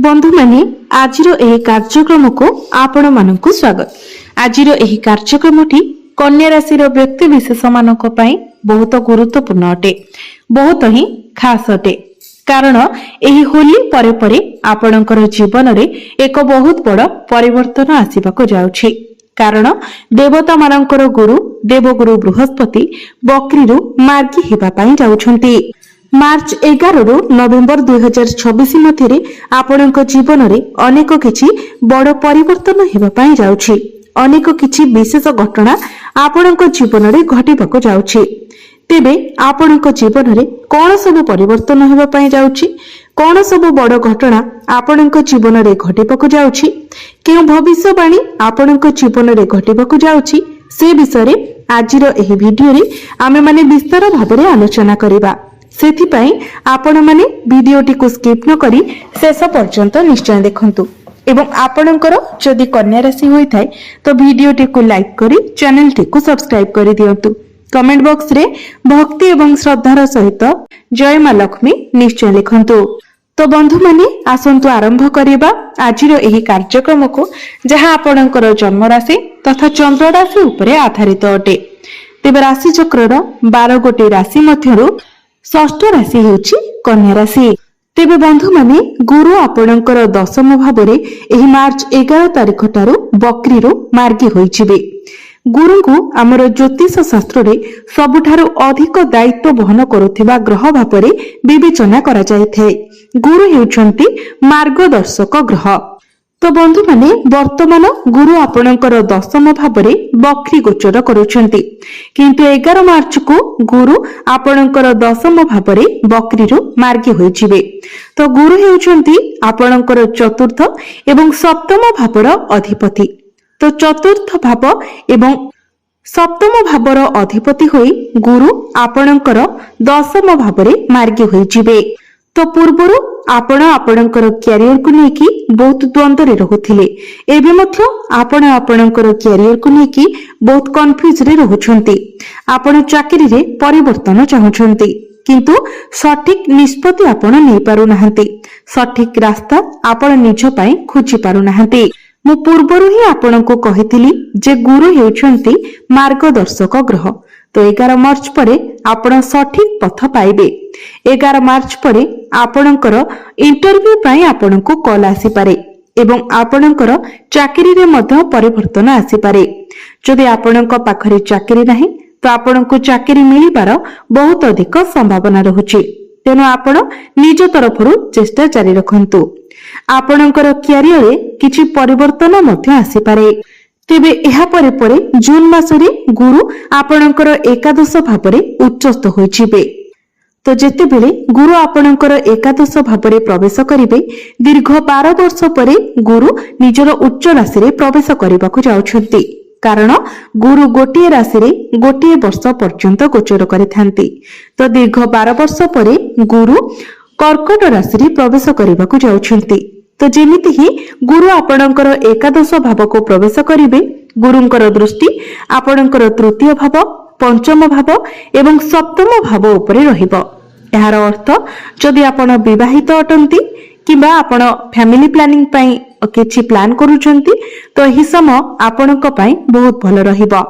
बंधु माने आजिर एही कार्यक्रम को आपण मानकु स्वागत। आजिर एही कार्यक्रमटी कन्या राशि व्यक्ति विशेष मानक पई बहुत गुरुत्वपूर्ण अटे, बहुत ही खास अटे। कारण एही होली परे परे आपणकर जीवन रे एक बहुत बड़ परिवर्तन आसीबाको जाउछि। कारण देवता मानकर गुरु देवगुरु बृहस्पति बकरीरु मार्गी हेबा पई जाउछंती। मार्च 11 रु नवेम्बर 2026 मध्य आपण जीवन में अनेक किछि बड़ परिवर्तन हेबा पई जाउछि। अनेक किछि विशेष घटना आपण जीवन में घटिबाको जाउछि। तेबे आपण जीवन में कौन सब परिवर्तन हेबा पई जाउछि, कौन सब बड़ घटना आपण जीवन में घटिबाको जाउछि, केउ भविष्यवाणी आपण जीवन में घटिबाको जाउछि, से विषय रे आजिर एही वीडियो रे आमे माने विस्तार भाबरे आलोचना करिबा। सेथिपाई आपण माने वीडियोटी को स्किप न करी शेष पर्यंत निश्चय देखंतु एवं आपणकर जदि कन्या राशि होई थाए तो वीडियोटी को लाइक करी चैनल टी को सब्सक्राइब करी दियंतु। कमेंट बॉक्स रे भक्ति एवं श्रद्धार सहित जय मां लक्ष्मी निश्चय लिखंतु। तो बंधु माने आसंतु आरंभ करिबा आजिर एही कार्यक्रम को, जहां आपणकर जन्म राशि तथा चंद्र राशि उपरे आधारित अटे। तेबे राशि चक्रर 12 गोटी राशि मध्यरु षष्ठ राशि हेउछि कन्या राशि। तेबे बंधु माने गुरु आपणकर दशम भावरे एही मार्च 11 तारिख ठारू बकरीरु मार्गी होइजिबे। गुरु को हमर ज्योतिष शास्त्र रे सबुठारु अधिक दायित्व वहन करुथिबा ग्रह भावरे विवेचना करा जायथे। गुरु हेउछंती मार्गदर्शक ग्रह। तो बंधु माने वर्तमान गुरु आपणकर दशम भावरे बकरी गोचर करुछंती, किंतु 11 मार्च को गुरु आपणकर दशम भावरे बकरीरु मार्गी होइजिबे। तो गुरु हेउछंती आपणकर चतुर्थ एवं सप्तम भावर अधिपति। तो चतुर्थ भाव एवं सप्तम भावर अधिपति होई गुरु आपणकर दशम भावरे मार्गी होइजिबे। तो पूर्वरु आपण आपणकर कैरियर को लेकी बहुत द्वंद्व रे रहुथिले, एबे मध्य आपण आपणकर कैरियर को लेकी बहुत कंफ्यूज रे रहुछंती। आपण चाकरी रे परिवर्तन चाहुछंती, किंतु सठिक निष्पत्ति आपण नै पारु नाहंती। सठिक रास्ता आपण निज पई खोजि पारु नाहंती। मु पूर्वरु ही आपण को कहिथिली जे गुरु हेउछंती मार्गदर्शक ग्रह। तो 11 मार्च परे आपण सठिक पथ पाइबे। 11 मार्च परे आपणकर इंटरव्यू पई आपणको कॉल आसी पारे एवं आपणकर चाकरी रे मध्य परिवर्तन आसी पारे। जदि आपणक पाखरे चाकरी नाही तो आपणको चाकरी मिलिबार बहुत अधिक संभावना रहुछि। तेनु आपण निज तरफरु चेष्टा जारी रखंतु। आपणकर कैरियर रे किछि परिवर्तन मध्य आसी पारे। तेबे एहा परे परे जून मासरे गुरु आपणकर एकादश भावरे उच्चस्थ होइजिबे। तो जेते बेले गुरु आपणकर एकादश भावरे प्रवेश करिवे, दीर्घ 12 वर्ष परे गुरु निजर उच्च राशि रे प्रवेश करिबाकु जाउछंती। कारण गुरु गोटिए राशि रे गोटिए वर्ष पर्यंत गोचर करिथांती। तो दीर्घ 12 वर्ष परे गुरु कर्कट राशि रे प्रवेश करिबाकु जाउछंती। तो जेमिति ही गुरु आपणकर एकादश भाव को प्रवेश करिवे, गुरुंकर दृष्टि आपणकर तृतीय भाव, पंचम भाव एवं सप्तम भाव उपरे रहिबो। एहार अर्थ जदि आपण विवाहित अटंती किबा आपण फैमिली प्लानिंग पई किछि प्लान करूछंती तो एही समय आपणक पई बहुत भलो रहिबो।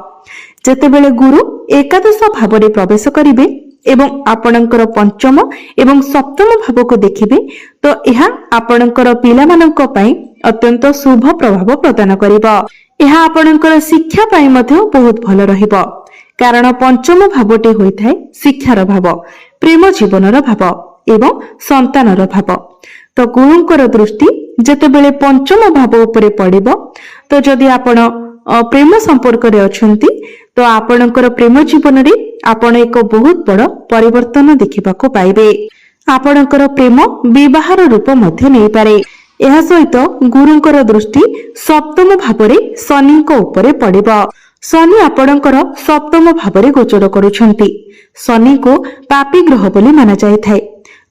जेतेबेले गुरु एकादश भावरे प्रवेश करिवे एवं आपणकर पंचम एवं सप्तम भाव को देखिबे तो यह आपणकर पिलामानक पई अत्यंत शुभ प्रभाव प्रदान करिबो। यह आपणकर शिक्षा पई मध्य बहुत भलो रहिबो। कारण पंचम भावटे होइथाय शिक्षार भाव, प्रेम जीवनर भाव एवं संतानर भाव। तो गुरुंकर दृष्टि जेतेबेले पंचम भाव उपरे पड़िबो तो जदि आपण प्रेम संपर्क रे अछंती तो आपणकर प्रेम जीवन रे आपण एक बहुत बड़ परिवर्तन देखिबाको पाइबे। आपणकर प्रेम विवाहर रूप मध्य नै पारे। एहा सहित गुरुंकर दृष्टि सप्तम भावरे शनि को उपरे पड़िबो। शनि आपणकर सप्तम भावरे गोचर करूछंती। शनि को पापी ग्रह बोली माना जायथाय।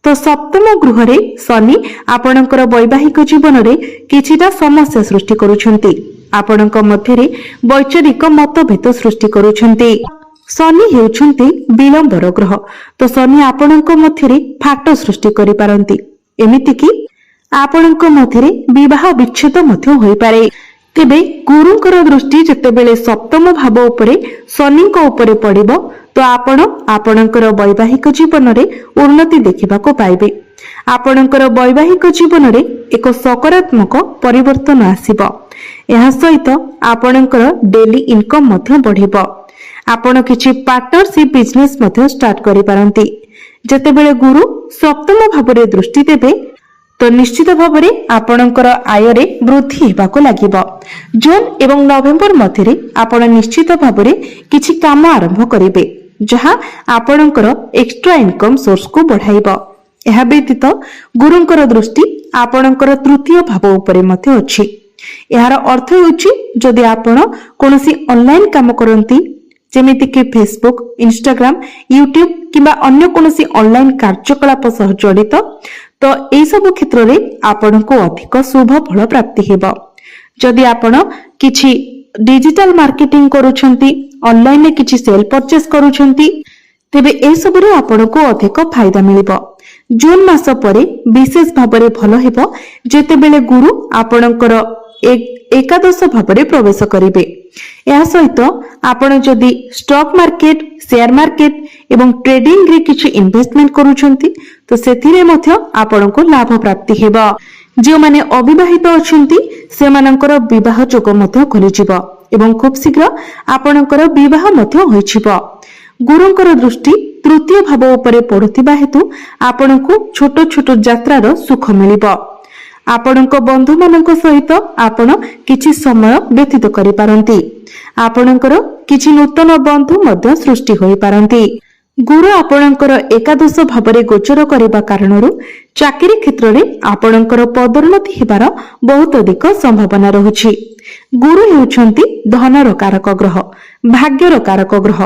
तो सप्तम गृह रे शनि आपणकर वैवाहिक जीवन रे किछिटा समस्या सृष्टि करूछंती। आपणक मध्यरे वैचारिक मतभेद सृष्टि करूछंती। शनि हेउछंती विलंबर ग्रह। तो शनि आपणक मध्यरे फाट सृष्टि करि पारंती। एमिति कि ଆପଣଙ୍କ ମଧ୍ୟରେ ବିବାହ ବିଚ୍ଛେଦ ମଧ୍ୟ ହୋଇପାରେ। ତେବେ ଗୁରୁଙ୍କର ଦୃଷ୍ଟି ଯେତେବେଳେ ସପ୍ତମ ଭାବ ଉପରେ ଶନିଙ୍କ ଉପରେ ପଡ଼ିବ ତ ଆପଣ ଆପଣଙ୍କର ବୈବାହିକ ଜୀବନରେ ଉନ୍ନତି ଦେଖିବାକୁ ପାଇବେ। ଆପଣଙ୍କର ବୈବାହିକ ଜୀବନରେ ଏକ ସକାରାତ୍ମକ ପରିବର୍ତ୍ତନ ଆସିବ। ଏହା ସହିତ ଆପଣଙ୍କର ଡେଲି ଇନକମ୍ ମଧ୍ୟ ବଢ଼ିବ। ଆପଣ କିଛି ପାର୍ଟନରସିପ୍ ବିଜନେସ୍ ମଧ୍ୟ ଷ୍ଟାର୍ଟ କରିପାରନ୍ତି। ଯେତେବେଳେ ଗୁରୁ ସପ୍ତମ ଭାବରେ ଦୃଷ୍ଟି ଦେବେ ତ ନିଶ୍ଚିତ ଭାବରେ ଆପଣଙ୍କର ଆୟରେ ବୃଦ୍ଧି ହେବାକୁ ଲାଗିବ। ଜୁନ୍ ଏବଂ ନଭେମ୍ବର ମଧ୍ୟରେ ଆପଣ ନିଶ୍ଚିତ ଭାବରେ କିଛି କାମ ଆରମ୍ଭ କରିବେ ଯାହା ଆପଣଙ୍କର ଏକ୍ସଟ୍ରା ଇନକମ୍ ସୋର୍ସକୁ ବଢାଇବ। ଏହା ବ୍ୟତୀତ ଗୁରୁଙ୍କର ଦୃଷ୍ଟି ଆପଣଙ୍କର ତୃତୀୟ ଭାବ ଉପରେ ମଧ୍ୟ ଅଛି। ଏହାର ଅର୍ଥ ହେଉଛି ଯଦି ଆପଣ କୌଣସି ଅନଲାଇନ କାମ କରନ୍ତି ଯେମିତିକି ଫେସବୁକ୍, ଇନଷ୍ଟାଗ୍ରାମ, ୟୁଟ୍ୟୁବ କିମ୍ବା ଅନ୍ୟ କୌଣସି ଅନଲାଇନ କାର୍ଯ୍ୟକଳାପ ସହ ଜଡ଼ିତ ତ ଏହିସବୁ କ୍ଷେତ୍ରରେ ଆପଣଙ୍କୁ ଅଧିକ ଶୁଭ ଫଳ ପ୍ରାପ୍ତି ହେବ। ଯଦି ଆପଣ କିଛି ଡିଜିଟାଲ ମାର୍କେଟିଂ କରୁଛନ୍ତି, ଅନଲାଇନରେ କିଛି ସେଲ୍ ପରଚେସ୍ କରୁଛନ୍ତି ତେବେ ଏସବୁରେ ଆପଣଙ୍କୁ ଅଧିକ ଫାଇଦା ମିଳିବ। ଜୁନ୍ ମାସ ପରେ ବିଶେଷ ଭାବରେ ଭଲ ହେବ ଯେତେବେଳେ ଗୁରୁ ଆପଣଙ୍କର ଏକାଦଶ ଭାବରେ ପ୍ରବେଶ କରିବେ। ଏହା ସହିତ ଆପଣ ଯଦି ଷ୍ଟକ୍ ମାର୍କେଟ, ସେୟାର ମାର୍କେଟ ଏବଂ ଟ୍ରେଡିଂରେ କିଛି ଇନଭେଷ୍ଟମେଣ୍ଟ କରୁଛନ୍ତି ତ ସେଥିରେ ମଧ୍ୟ ଆପଣଙ୍କୁ ଲାଭ ପ୍ରାପ୍ତି ହେବ। ଯେଉଁମାନେ ଅବିବାହିତ ଅଛନ୍ତି ସେମାନଙ୍କର ବିବାହ ଯୋଗ ମଧ୍ୟ ଖୋଲିଯିବ ଏବଂ ଖୁବ୍ ଶୀଘ୍ର ଆପଣଙ୍କର ବିବାହ ମଧ୍ୟ ହୋଇଯିବ। ଗୁରୁଙ୍କର ଦୃଷ୍ଟି ତୃତୀୟ ଭାବ ଉପରେ ପଡୁଥିବା ହେତୁ ଆପଣଙ୍କୁ ଛୋଟ ଛୋଟ ଯାତ୍ରାର ସୁଖ ମିଳିବ। ଆପଣଙ୍କ ବନ୍ଧୁମାନଙ୍କ ସହିତ ଆପଣ କିଛି ସମୟ ବ୍ୟତୀତ କରିପାରନ୍ତି। ଆପଣଙ୍କର କିଛି ନୂତନ ବନ୍ଧୁ ମଧ୍ୟ ସୃଷ୍ଟି ହୋଇପାରନ୍ତି। ଗୁରୁ ଆପଣଙ୍କର ଏକାଦଶ ଭାବରେ ଗୋଚର କରିବା କାରଣରୁ ଚାକିରି କ୍ଷେତ୍ରରେ ଆପଣଙ୍କର ପଦୋନ୍ନତି ହେବାର ବହୁତ ଅଧିକ ସମ୍ଭାବନା ରହୁଛି। ଗୁରୁ ହେଉଛନ୍ତି ଧନର କାରକ ଗ୍ରହ, ଭାଗ୍ୟର କାରକ ଗ୍ରହ।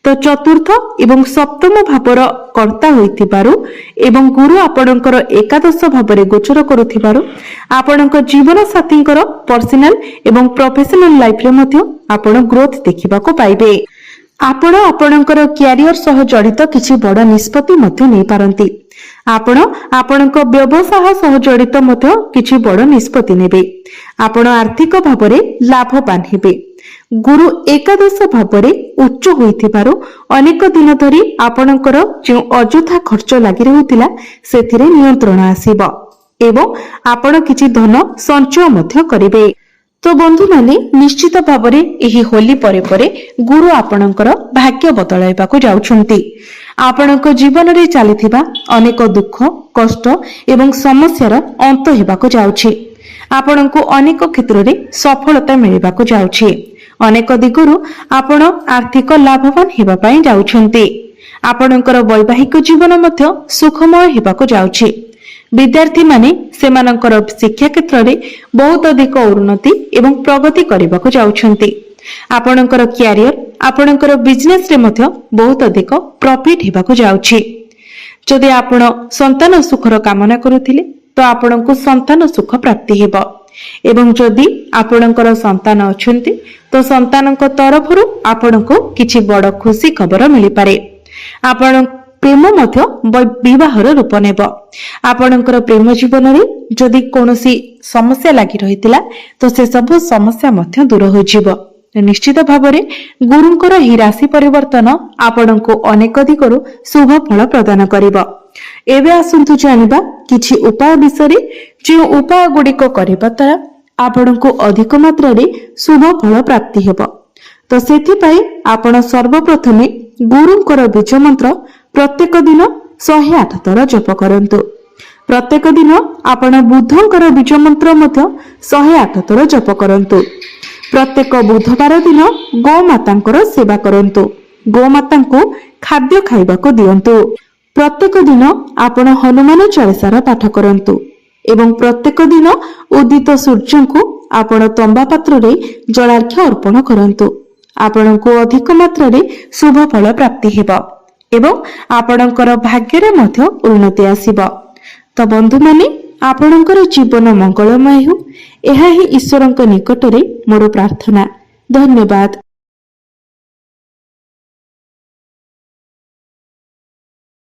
ତ ଚତୁର୍ଥ ଏବଂ ସପ୍ତମ ଭାବର କର୍ତ୍ତା ହୋଇଥିବାରୁ ଏବଂ ଗୁରୁ ଆପଣଙ୍କର ଏକାଦଶ ଭାବରେ ଗୋଚର କରୁଥିବାରୁ ଆପଣଙ୍କ ଜୀବନ ସାଥୀଙ୍କର ପର୍ସନାଲ ଏବଂ ପ୍ରଫେସନାଲ ଲାଇଫରେ ମଧ୍ୟ ଆପଣ ଗ୍ରୋଥ ଦେଖିବାକୁ ପାଇବେ। ଆପଣ ଆପଣଙ୍କର କ୍ୟାରିୟର ସହ ଜଡ଼ିତ କିଛି ବଡ଼ ନିଷ୍ପତ୍ତି ମଧ୍ୟ ନେଇପାରନ୍ତି। ଆପଣ ଆପଣଙ୍କ ବ୍ୟବସାୟ ସହ ଜଡ଼ିତ ମଧ୍ୟ କିଛି ବଡ଼ ନିଷ୍ପତ୍ତି ନେବେ। ଆପଣ ଆର୍ଥିକ ଭାବରେ ଲାଭବାନ ହେବେ। ଗୁରୁ ଏକାଦଶ ଭାବରେ ଉଚ୍ଚ ହୋଇଥିବାରୁ ଅନେକ ଦିନ ଧରି ଆପଣଙ୍କର ଯେଉଁ ଅଯଥା ଖର୍ଚ୍ଚ ଲାଗି ରହୁଥିଲା ସେଥିରେ ନିୟନ୍ତ୍ରଣ ଆସିବ ଏବଂ ଆପଣ କିଛି ଧନ ସଞ୍ଚୟ ମଧ୍ୟ କରିବେ। ତ ବନ୍ଧୁମାନେ ନିଶ୍ଚିତ ଭାବରେ ଏହି ହୋଲି ପରେ ପରେ ଗୁରୁ ଆପଣଙ୍କର ଭାଗ୍ୟ ବଦଳାଇବାକୁ ଯାଉଛନ୍ତି। ଆପଣଙ୍କ ଜୀବନରେ ଚାଲିଥିବା ଅନେକ ଦୁଃଖ, କଷ୍ଟ ଏବଂ ସମସ୍ୟାର ଅନ୍ତ ହେବାକୁ ଯାଉଛି। ଆପଣଙ୍କୁ ଅନେକ କ୍ଷେତ୍ରରେ ସଫଳତା ମିଳିବାକୁ ଯାଉଛି। ଅନେକ ଦିଗରୁ ଆପଣ ଆର୍ଥିକ ଲାଭବାନ ହେବା ପାଇଁ ଯାଉଛନ୍ତି। ଆପଣଙ୍କର ବୈବାହିକ ଜୀବନ ମଧ୍ୟ ସୁଖମୟ ହେବାକୁ ଯାଉଛି। ବିଦ୍ୟାର୍ଥୀମାନେ ସେମାନଙ୍କର ଶିକ୍ଷା କ୍ଷେତ୍ରରେ ବହୁତ ଅଧିକ ଉନ୍ନତି ଏବଂ ପ୍ରଗତି କରିବାକୁ ଯାଉଛନ୍ତି। ଆପଣଙ୍କର କ୍ୟାରିୟର, ଆପଣଙ୍କର ବିଜନେସରେ ମଧ୍ୟ ବହୁତ ଅଧିକ ପ୍ରଫିଟ ହେବାକୁ ଯାଉଛି। ଯଦି ଆପଣ ସନ୍ତାନ ସୁଖର କାମନା କରୁଥିଲେ ତ ଆପଣଙ୍କୁ ସନ୍ତାନ ସୁଖ ପ୍ରାପ୍ତି ହେବ ଏବଂ ଯଦି ଆପଣଙ୍କର ସନ୍ତାନ ଅଛନ୍ତି ତ ସନ୍ତାନଙ୍କ ତରଫରୁ ଆପଣଙ୍କୁ କିଛି ବଡ଼ ଖୁସି ଖବର ମିଳିପାରେ। ଆପଣ ପ୍ରେମ ମଧ୍ୟ ବିବାହର ରୂପ ନେବ। ଆପଣଙ୍କର ପ୍ରେମ ଜୀବନରେ ଯଦି କୌଣସି ସମସ୍ୟା ଲାଗି ରହିଥିଲା ତ ସେସବୁ ସମସ୍ୟା ମଧ୍ୟ ଦୂର ହୋଇଯିବ। ନିଶ୍ଚିତ ଭାବରେ ଗୁରୁଙ୍କର ଏହି ରାଶି ପରିବର୍ତ୍ତନ ଆପଣଙ୍କୁ ଅନେକ ଦିଗରୁ ଶୁଭ ଫଳ ପ୍ରଦାନ କରିବ। ଏବେ ଆସନ୍ତୁ ଜାଣିବା କିଛି ଉପାୟ ବିଷୟରେ ଯେଉଁ ଉପାୟ ଗୁଡ଼ିକ କରିବା ଦ୍ୱାରା ଆପଣଙ୍କୁ ଅଧିକ ମାତ୍ରାରେ ଶୁଭ ଫଳ ପ୍ରାପ୍ତି ହେବ। ତ ସେଥିପାଇଁ ଆପଣ ସର୍ବପ୍ରଥମେ ଗୁରୁଙ୍କର ବୀଜ ମନ୍ତ୍ର ପ୍ରତ୍ୟେକ ଦିନ 108 ଥର ଜପ କରନ୍ତୁ। ପ୍ରତ୍ୟେକ ଦିନ ଆପଣ ବୁଧଙ୍କର ବୀଜ ମନ୍ତ୍ର ମଧ୍ୟ 108 ଥର ଜପ କରନ୍ତୁ। ପ୍ରତ୍ୟେକ ବୁଧବାର ଦିନ ଗୋମାତାଙ୍କର ସେବା କରନ୍ତୁ। ଗୋମାତାଙ୍କୁ ଖାଦ୍ୟ ଖାଇବାକୁ ଦିଅନ୍ତୁ। ପ୍ରତ୍ୟେକ ଦିନ ଆପଣ ହନୁମାନ ଚାଳିସାର ପାଠ କରନ୍ତୁ ଏବଂ ପ୍ରତ୍ୟେକ ଦିନ ଉଦିତ ସୂର୍ଯ୍ୟଙ୍କୁ ଆପଣ ତମ୍ବା ପାତ୍ରରେ ଜଳାର୍ଘ୍ୟ ଅର୍ପଣ କରନ୍ତୁ। ଆପଣଙ୍କୁ ଅଧିକ ମାତ୍ରାରେ ଶୁଭ ଫଳ ପ୍ରାପ୍ତି ହେବ ଏବଂ ଆପଣଙ୍କର ଭାଗ୍ୟରେ ମଧ୍ୟ ଉନ୍ନତି ଆସିବ। ତ ବନ୍ଧୁମାନେ ଆପଣଙ୍କର ଜୀବନ ମଙ୍ଗଳମୟ ହେଉ, ଏହା ହିଁ ଈଶ୍ୱରଙ୍କ ନିକଟରେ ମୋର ପ୍ରାର୍ଥନା। ଧନ୍ୟବାଦ।